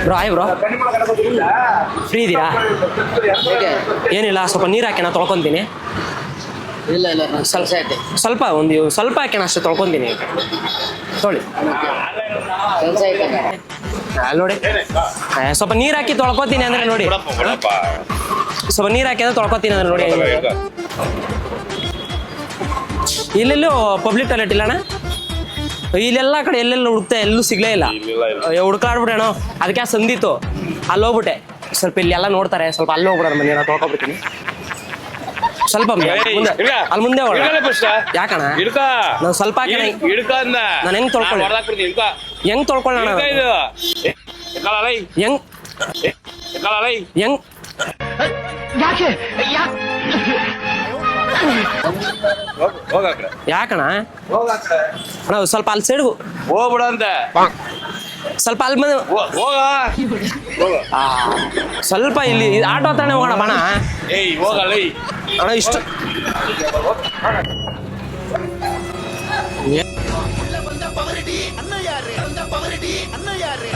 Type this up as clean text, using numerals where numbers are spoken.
Bro hi bro, free ಇದ್ದೀರಾ? ಏನಿಲ್ಲ, ಸ್ವಲ್ಪ ನೀರು ಹಾಕೋಣ, ತೊಳ್ಕೊತೀನಿ. ಇಲ್ಲ ಇಲ್ಲ ಸ್ವಲ್ಪ ಸ್ವಲ್ಪ ಹಾಕೋಣ ಅಷ್ಟೇ, ತೊಳ್ಕೊತೀನಿ. ತೊಳಿ ಅಲ್ಲಿ ನೋಡಿ, ಸ್ವಲ್ಪ ನೀರು ಹಾಕಿ ತೊಳ್ಕೊತೀನಿ ಅಂದ್ರೆ ನೋಡಿ, ಸ್ವಲ್ಪ ನೀರು ಹಾಕಿ ಅಂದ್ರೆ ತೊಳ್ಕೊತೀನಿ ಅಂದ್ರೆ ನೋಡಿ. ಇಲ್ಲೆಲ್ಲೂ ಪಬ್ಲಿಕ್ ಟಾಯ್ಲೆಟ್ ಇಲ್ಲ ಅಣ್ಣ? ಇಲ್ಲೆಲ್ಲ ಕಡೆ ಎಲ್ಲೆಲ್ಲ ಹುಡುಕ್ತೆ, ಎಲ್ಲೂ ಸಿಗ್ಲೇ ಇಲ್ಲ. ಹುಡ್ಕಾಡ್ಬಿಟ್ಟೇಣೋ, ಅದಕ್ಕೆ ಸಂದಿತ್ತು, ಅಲ್ಲಿ ಹೋಗ್ಬಿಟ್ಟೆ. ಸ್ವಲ್ಪ ಇಲ್ಲಿ ಎಲ್ಲ ನೋಡ್ತಾರೆ, ಸ್ವಲ್ಪ ಅಲ್ಲಿ ಹೋಗ್ಬಿಡೋಣ, ಮನೆ ನಾನು ತೊಳ್ಕೊಬಿಡ್ತೀನಿ. ಸ್ವಲ್ಪ ಅಲ್ಲಿ ಮುಂದೆ ಯಾಕಣ ನಾವು ಸ್ವಲ್ಪ ನಾನು ಹೆಂಗ್ ತೊಳ್ಕೊಳ್ಳಿ, ಹೆಂಗ್ ತೊಳ್ಕೊಳ್ಳೋಣ, ಹೆಂಗ್ ಹೆಂಗ್ ಯಾಕಣ ಅಣ್ಣ ಸ್ವಲ್ಪ ಅಲ್ಲಿ ಸೈಡ್ ಹೋಗ್ಬಿಡ ಅಂತ, ಸ್ವಲ್ಪ ಅಲ್ಲಿ ಬಂದು ಸ್ವಲ್ಪ ಇಲ್ಲಿ ಆಟೋ ತಾನೆ ಹೋಗೋಣ ಬಣ. ಹೋಗಲ್ಲ ಅಣ್ಣ ಇಷ್ಟು ಅನ್ನ ಯಾರೇ